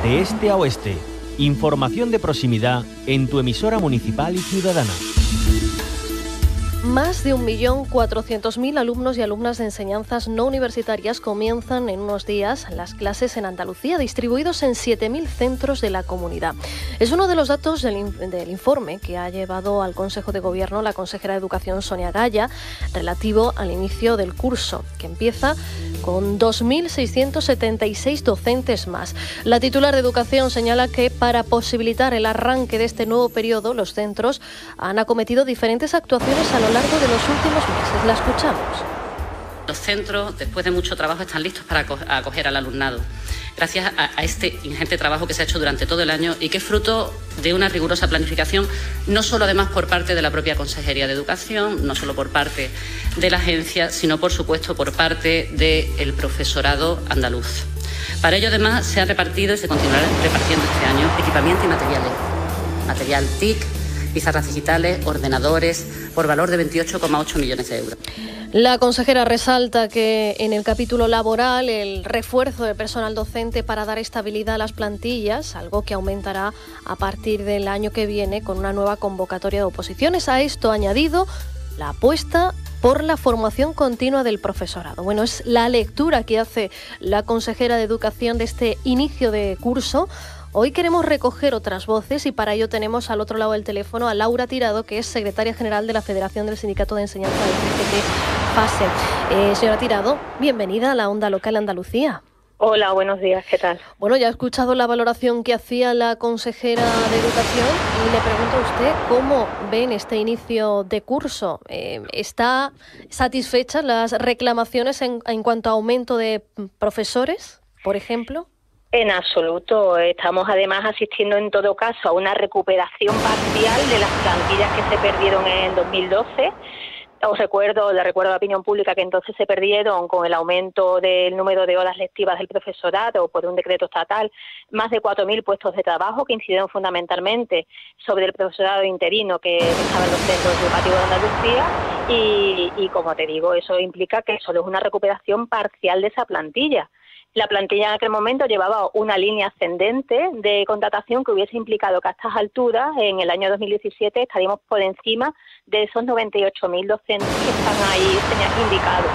De este a oeste, información de proximidad en tu emisora municipal y ciudadana. Más de 1.400.000 alumnos y alumnas de enseñanzas no universitarias comienzan en unos días las clases en Andalucía, distribuidos en 7.000 centros de la comunidad. Es uno de los datos del informe que ha llevado al Consejo de Gobierno la consejera de Educación, Sonia Gaya, relativo al inicio del curso, que empieza con 2.676 docentes más. La titular de Educación señala que para posibilitar el arranque de este nuevo periodo, los centros han acometido diferentes actuaciones a lo largo de los últimos meses. La escuchamos. Los centros, después de mucho trabajo, están listos para acoger al alumnado, gracias a este ingente trabajo que se ha hecho durante todo el año y que es fruto de una rigurosa planificación, no solo además por parte de la propia Consejería de Educación, no solo por parte de la agencia, sino por supuesto por parte del profesorado andaluz. Para ello además se ha repartido y se continuará repartiendo este año equipamiento y materiales, material TIC, pizarras digitales, ordenadores, por valor de 28,8 millones de euros. La consejera resalta que en el capítulo laboral el refuerzo de personal docente para dar estabilidad a las plantillas, algo que aumentará a partir del año que viene con una nueva convocatoria de oposiciones. A esto ha añadido la apuesta por la formación continua del profesorado. Bueno, es la lectura que hace la consejera de Educación de este inicio de curso. Hoy queremos recoger otras voces y para ello tenemos al otro lado del teléfono a Laura Tirado, que es secretaria general de la Federación del Sindicato de Enseñanza del CGT FASE. Señora Tirado, bienvenida a la Onda Local Andalucía. Hola, buenos días, ¿qué tal? Bueno, ya he escuchado la valoración que hacía la consejera de Educación y le pregunto a usted cómo ven este inicio de curso. ¿Está satisfecha las reclamaciones en cuanto a aumento de profesores, por ejemplo? En absoluto. Estamos además asistiendo en todo caso a una recuperación parcial de las plantillas que se perdieron en 2012. Le recuerdo a la opinión pública que entonces se perdieron con el aumento del número de horas lectivas del profesorado por un decreto estatal, más de 4.000 puestos de trabajo que incidieron fundamentalmente sobre el profesorado interino que estaba en los centros educativos de Andalucía y como te digo, eso implica que solo es una recuperación parcial de esa plantilla. La plantilla en aquel momento llevaba una línea ascendente de contratación que hubiese implicado que a estas alturas, en el año 2017, estaríamos por encima de esos 98.000 docentes que están ahí indicados.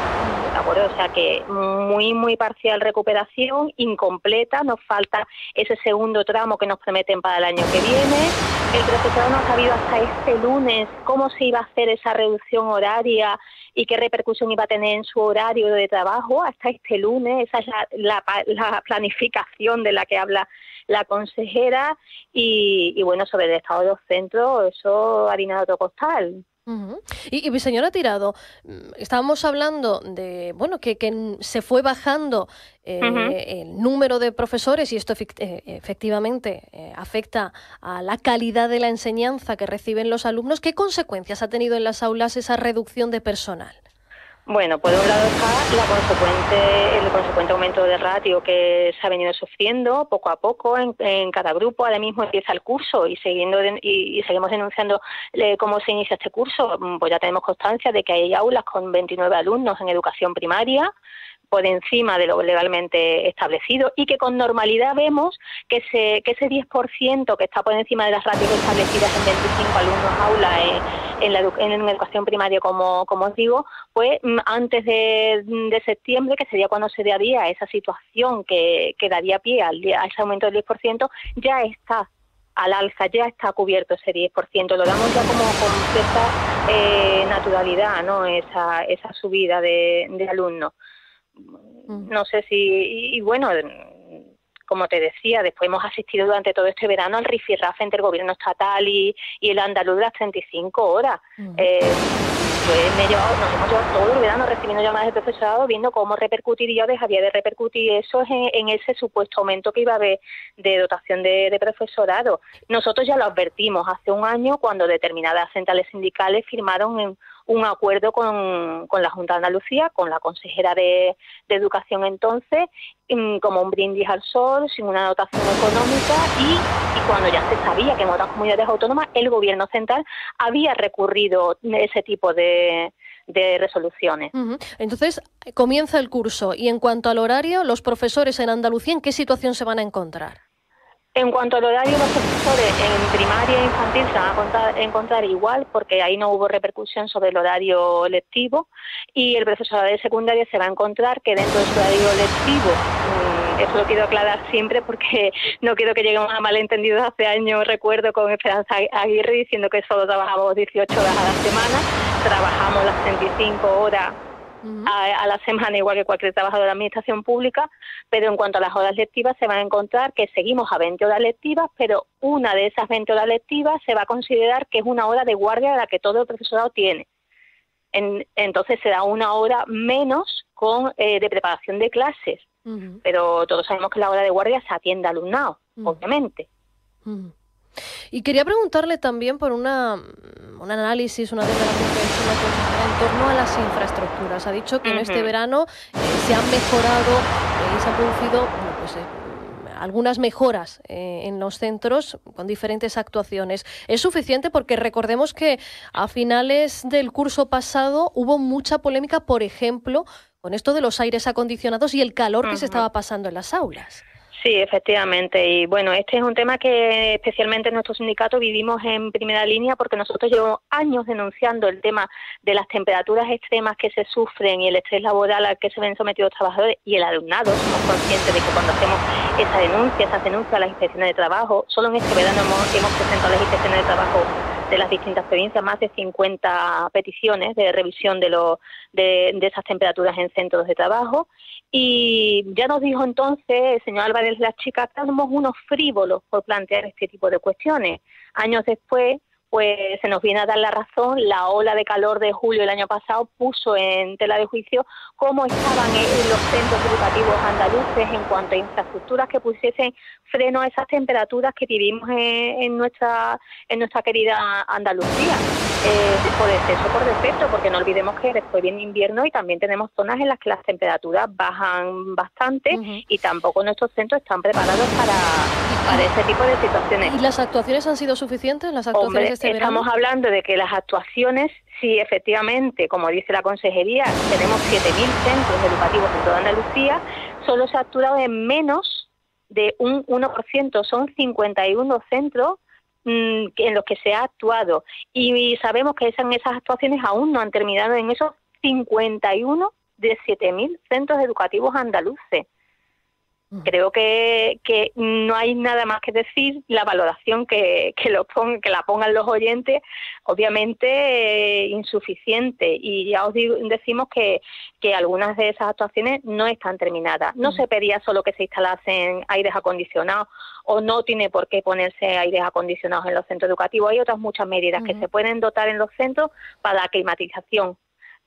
¿De acuerdo? O sea que muy parcial recuperación, incompleta, nos falta ese segundo tramo que nos prometen para el año que viene. El profesorado no ha sabido hasta este lunes cómo se iba a hacer esa reducción horaria y qué repercusión iba a tener en su horario de trabajo hasta este lunes. Esa es la planificación de la que habla la consejera y bueno, sobre el estado de los centros, eso harina de otro costal. Uh-huh. Y señora Tirado, estábamos hablando de que se fue bajando el número de profesores y esto efectivamente afecta a la calidad de la enseñanza que reciben los alumnos. ¿Qué consecuencias ha tenido en las aulas esa reducción de personal? Bueno, por un lado está el consecuente aumento de ratio que se ha venido sufriendo poco a poco en cada grupo. Ahora mismo empieza el curso y seguimos denunciando cómo se inicia este curso. Pues ya tenemos constancia de que hay aulas con 29 alumnos en educación primaria, por encima de lo legalmente establecido y que con normalidad vemos que ese 10% que está por encima de las ratios establecidas en 25 alumnos aula en educación primaria, como os digo, pues antes de septiembre, que sería cuando se daría esa situación que daría pie a ese aumento del 10%, ya está al alza, ya está cubierto ese 10%. Lo damos ya como con cierta naturalidad, ¿no? Esa subida de alumnos. No sé si, bueno, como te decía, después hemos asistido durante todo este verano al rifirrafe entre el gobierno estatal y el andaluz de las 35 horas. Nos hemos llevado todo el verano recibiendo llamadas de profesorado, viendo cómo repercutiría o dejaría de repercutir eso en ese supuesto aumento que iba a haber de dotación de profesorado. Nosotros ya lo advertimos hace un año cuando determinadas centrales sindicales firmaron un acuerdo con la Junta de Andalucía, con la consejera de Educación entonces, como un brindis al sol, sin una dotación económica y cuando ya se sabía que en otras comunidades autónomas el gobierno central había recurrido ese tipo de resoluciones. Uh-huh. Entonces, comienza el curso y en cuanto al horario, los profesores en Andalucía, ¿en qué situación se van a encontrar? En cuanto al horario, los profesores en primaria e infantil se van a encontrar igual, porque ahí no hubo repercusión sobre el horario lectivo, y el profesorado de secundaria se va a encontrar que dentro de su horario lectivo, eso lo quiero aclarar siempre porque no quiero que lleguemos a malentendidos. Hace años recuerdo con Esperanza Aguirre diciendo que solo trabajamos 18 horas a la semana, trabajamos las 35 horas a la semana, igual que cualquier trabajador de la administración pública, pero en cuanto a las horas lectivas se van a encontrar que seguimos a 20 horas lectivas, pero una de esas 20 horas lectivas se va a considerar que es una hora de guardia de la que todo el profesorado tiene. Entonces será una hora menos de preparación de clases, pero todos sabemos que la hora de guardia se atiende al alumnado, obviamente. Y quería preguntarle también por un análisis, una declaración que ha hecho la consejera en torno a las infraestructuras. Ha dicho que en este verano se han mejorado y se han producido algunas mejoras en los centros con diferentes actuaciones. ¿Es suficiente? Porque recordemos que a finales del curso pasado hubo mucha polémica, por ejemplo, con esto de los aires acondicionados y el calor que se estaba pasando en las aulas. Sí, efectivamente. Y bueno, este es un tema que especialmente en nuestro sindicato vivimos en primera línea, porque nosotros llevamos años denunciando el tema de las temperaturas extremas que se sufren y el estrés laboral al que se ven sometidos los trabajadores y el alumnado. Somos conscientes de que cuando hacemos esas denuncias a las inspecciones de trabajo, solo en este verano hemos presentado a las inspecciones de trabajo de las distintas provincias más de 50 peticiones de revisión de esas temperaturas en centros de trabajo. Y ya nos dijo entonces el señor Álvarez Las Chicas que éramos unos frívolos por plantear este tipo de cuestiones. Años después, pues se nos viene a dar la razón. La ola de calor de julio del año pasado puso en tela de juicio cómo estaban los centros educativos andaluces en cuanto a infraestructuras que pusiesen freno a esas temperaturas que vivimos en nuestra querida Andalucía. Por exceso, por defecto, porque no olvidemos que después viene invierno y también tenemos zonas en las que las temperaturas bajan bastante y tampoco nuestros centros están preparados para ese tipo de situaciones. ¿Y las actuaciones han sido suficientes? Hombre, estamos hablando de que las actuaciones, sí, efectivamente, como dice la consejería, tenemos 7.000 centros educativos en toda Andalucía, solo se ha actuado en menos de un 1%, son 51 centros en los que se ha actuado, y sabemos que esas actuaciones aún no han terminado en esos 51 de 7.000 centros educativos andaluces. Creo que no hay nada más que decir. La valoración que la pongan los oyentes, obviamente insuficiente, y ya os decimos que algunas de esas actuaciones no están terminadas. No se pedía solo que se instalasen aires acondicionados, o no tiene por qué ponerse aires acondicionados en los centros educativos. Hay otras muchas medidas que se pueden dotar en los centros para la climatización,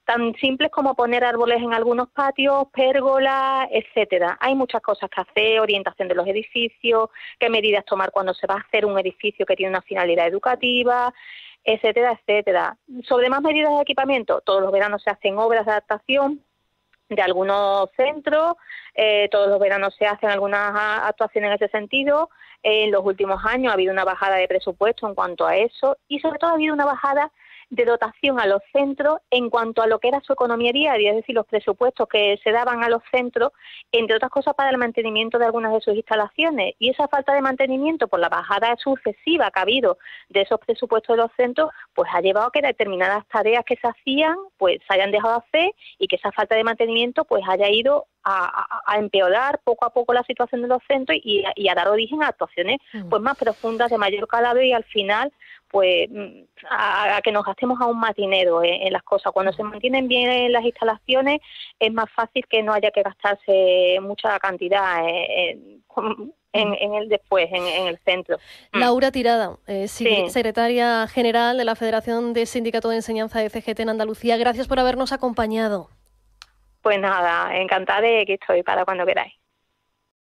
tan simples como poner árboles en algunos patios, pérgolas, etcétera. Hay muchas cosas que hacer, orientación de los edificios, qué medidas tomar cuando se va a hacer un edificio que tiene una finalidad educativa, etcétera, etcétera. Sobre más medidas de equipamiento, todos los veranos se hacen obras de adaptación de algunos centros, todos los veranos se hacen algunas actuaciones en ese sentido. En los últimos años ha habido una bajada de presupuesto en cuanto a eso, y sobre todo ha habido una bajada de dotación a los centros en cuanto a lo que era su economía diaria, es decir, los presupuestos que se daban a los centros, entre otras cosas para el mantenimiento de algunas de sus instalaciones, y esa falta de mantenimiento por la bajada sucesiva que ha habido de esos presupuestos de los centros, pues ha llevado a que determinadas tareas que se hacían pues se hayan dejado de hacer, y que esa falta de mantenimiento pues haya ido a empeorar poco a poco la situación de los centros y a dar origen a actuaciones pues más profundas, de mayor calado, y al final pues a que nos gastemos aún más dinero en las cosas. Cuando se mantienen bien las instalaciones es más fácil que no haya que gastarse mucha cantidad en el después, en el centro. Laura Tirada, secretaria general de la Federación de Sindicatos de Enseñanza de CGT en Andalucía, gracias por habernos acompañado. Pues nada, encantada de que estoy para cuando queráis.